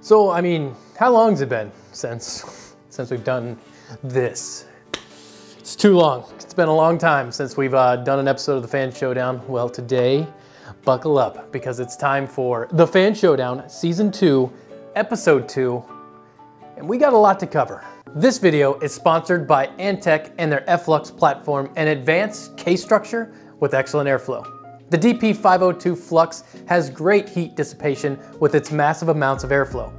So, I mean, how long's it been since we've done this? It's too long. It's been a long time since we've done an episode of the Fan Showdown. Well, today, buckle up, because it's time for the Fan Showdown Season 2, Episode 2, and we got a lot to cover. This video is sponsored by Antec and their Flux platform, an advanced case structure with excellent airflow. The DP502 Flux has great heat dissipation with its massive amounts of airflow.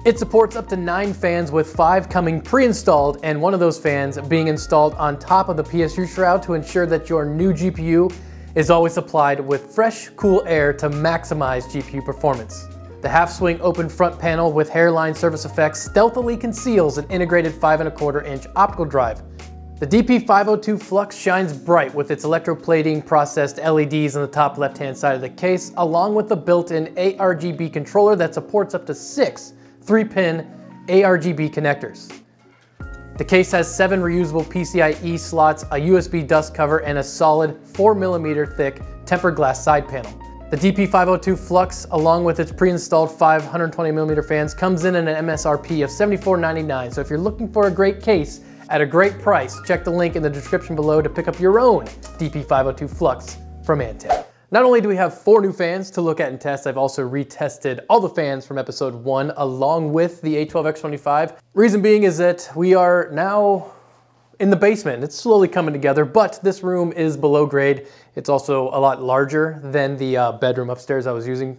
It supports up to 9 fans, with 5 coming pre-installed and one of those fans being installed on top of the PSU shroud to ensure that your new GPU is always supplied with fresh, cool air to maximize GPU performance. The half-swing open front panel with hairline surface effects stealthily conceals an integrated 5¼ optical drive. The DP502 Flux shines bright with its electroplating processed LEDs on the top left-hand side of the case, along with the built-in ARGB controller that supports up to 6 3-pin ARGB connectors. The case has 7 reusable PCIe slots, a USB dust cover, and a solid 4mm thick tempered glass side panel. The DP502 Flux, along with its pre-installed 520mm fans, comes in at an MSRP of $74.99. So if you're looking for a great case at a great price, check the link in the description below to pick up your own DP502 Flux from Antec. Not only do we have 4 new fans to look at and test, I've also retested all the fans from episode 1 along with the A12X25. Reason being is that we are now in the basement. It's slowly coming together, but this room is below grade. It's also a lot larger than the bedroom upstairs I was using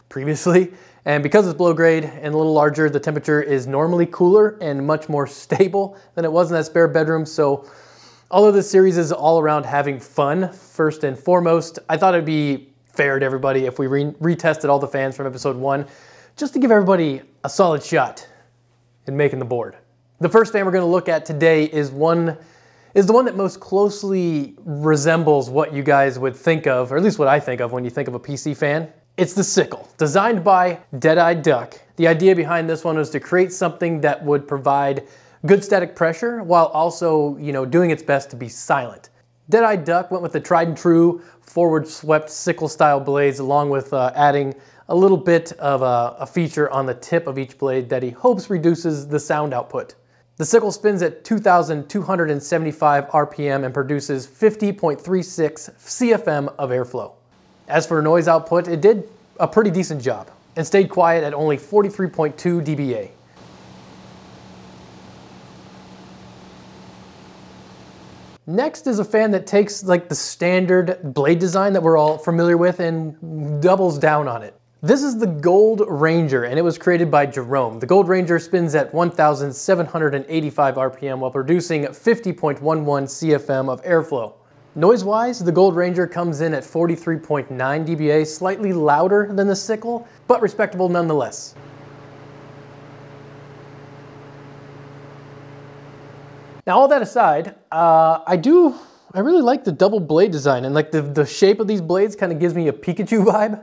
previously. And because it's below grade and a little larger, the temperature is normally cooler and much more stable than it was in that spare bedroom. So although this series is all around having fun, first and foremost, I thought it'd be fair to everybody if we retested all the fans from episode 1, just to give everybody a solid shot in making the board. The first fan we're going to look at today is the one that most closely resembles what you guys would think of, or at least what I think of when you think of a PC fan. It's the Sickle, designed by Dead-Eyed Duck. The idea behind this one was to create something that would provide good static pressure while also, doing its best to be silent. Dead-Eyed Duck went with the tried and true forward swept sickle style blades, along with adding a little bit of a feature on the tip of each blade that he hopes reduces the sound output. The Sickle spins at 2,275 RPM and produces 50.36 CFM of airflow. As for noise output, it did a pretty decent job and stayed quiet at only 43.2 dBA. Next is a fan that takes like the standard blade design that we're all familiar with and doubles down on it. This is the Gold Ranger, and it was created by Jerome. The Gold Ranger spins at 1,785 RPM while producing 50.11 CFM of airflow. Noise-wise, the Gold Ranger comes in at 43.9 dBA, slightly louder than the Sickle, but respectable nonetheless. Now, all that aside, I really like the double blade design, and like the shape of these blades kind of gives me a Pikachu vibe.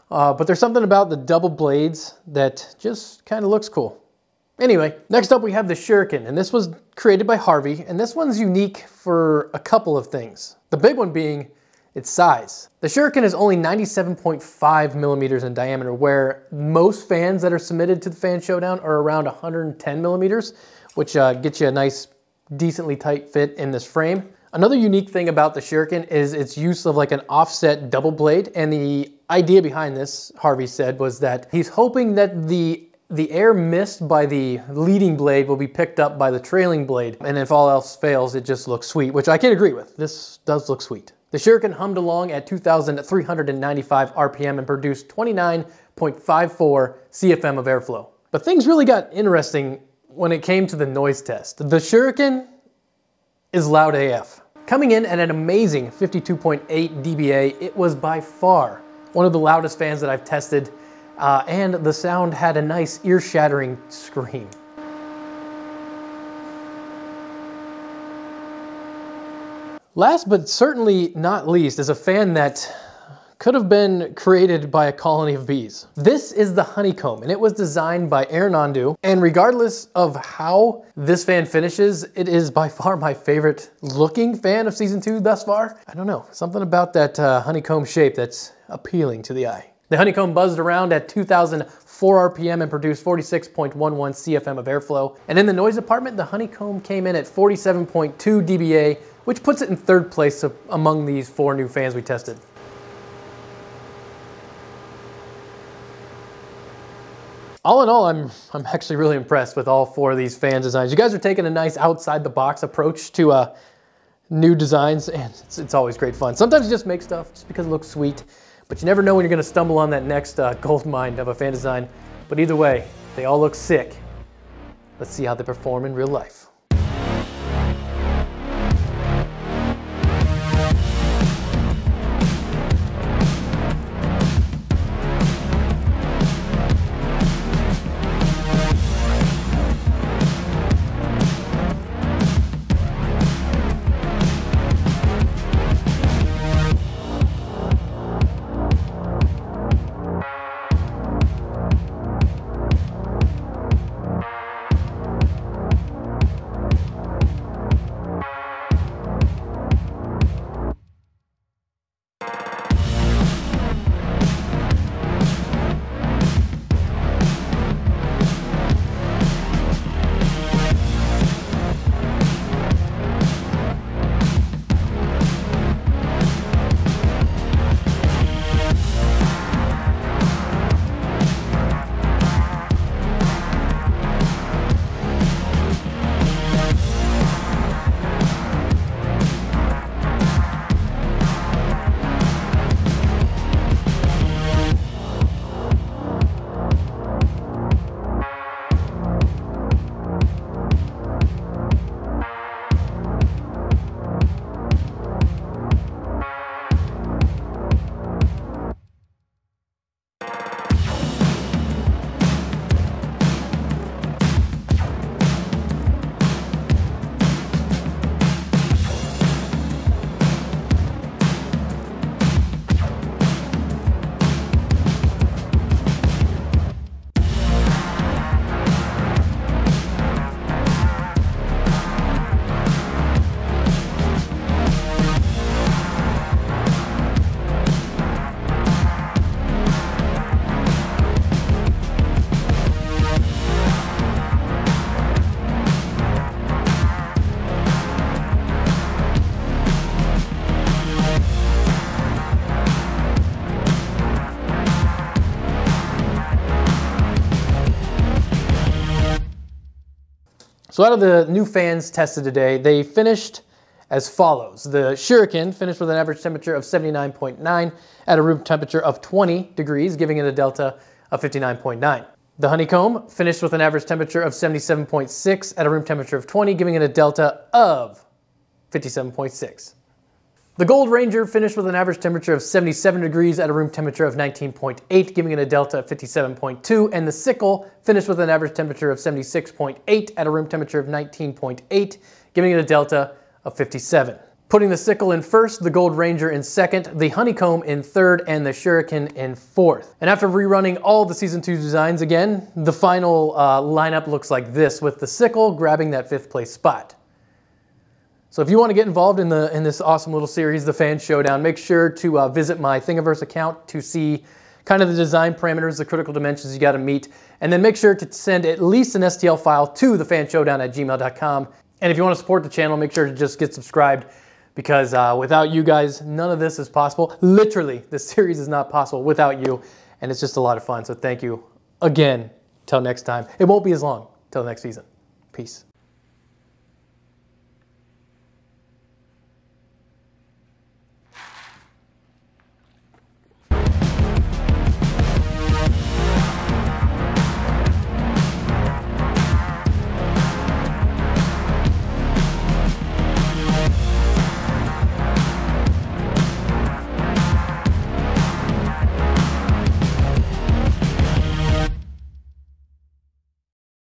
But there's something about the double blades that just kind of looks cool. Anyway, next up we have the Shuriken, and this was created by Harvey, and this one's unique for a couple of things. The big one being its size. The Shuriken is only 97.5 millimeters in diameter, where most fans that are submitted to the Fan Showdown are around 110 millimeters, which gets you a nice, decently tight fit in this frame. Another unique thing about the Shuriken is its use of like an offset double blade, and the idea behind this, Harvey said, was that he's hoping that the air missed by the leading blade will be picked up by the trailing blade, and if all else fails, it just looks sweet, which I can agree with. This does look sweet. The Shuriken hummed along at 2,395 RPM and produced 29.54 CFM of airflow. But things really got interesting when it came to the noise test. The Shuriken is loud AF. Coming in at an amazing 52.8 dBA, it was by far one of the loudest fans that I've tested, and the sound had a nice ear-shattering scream. Last but certainly not least is a fan that could have been created by a colony of bees. This is the Honeycomb, and it was designed by Aaron Ondu, and regardless of how this fan finishes, it is by far my favorite looking fan of Season 2 thus far. I don't know, something about that honeycomb shape that's appealing to the eye. The honeycomb buzzed around at 2,004 RPM and produced 46.11 CFM of airflow. And in the noise department, the honeycomb came in at 47.2 dBA, which puts it in third place among these 4 new fans we tested. All in all, I'm actually really impressed with all 4 of these fan designs. You guys are taking a nice outside-the-box approach to new designs, and it's always great fun. Sometimes you just make stuff just because it looks sweet, but you never know when you're going to stumble on that next gold mine of a fan design. But either way, they all look sick. Let's see how they perform in real life. So out of the new fans tested today, they finished as follows. The Shuriken finished with an average temperature of 79.9 at a room temperature of 20 degrees, giving it a delta of 59.9. The Honeycomb finished with an average temperature of 77.6 at a room temperature of 20, giving it a delta of 57.6. The Gold Ranger finished with an average temperature of 77 degrees at a room temperature of 19.8, giving it a delta of 57.2, and the Sickle finished with an average temperature of 76.8 at a room temperature of 19.8, giving it a delta of 57. Putting the Sickle in first, the Gold Ranger in second, the Honeycomb in third, and the Shuriken in fourth. And after rerunning all the Season 2 designs again, the final lineup looks like this, with the Sickle grabbing that 5th place spot. So if you want to get involved in this awesome little series, the Fan Showdown, make sure to visit my Thingiverse account to see kind of the design parameters, the critical dimensions you got to meet, and then make sure to send at least an STL file to thefanshowdown@gmail.com. And if you want to support the channel, make sure to just get subscribed, because without you guys, none of this is possible. Literally, this series is not possible without you, and it's just a lot of fun. So thank you again. Till next time. It won't be as long till next season. Peace.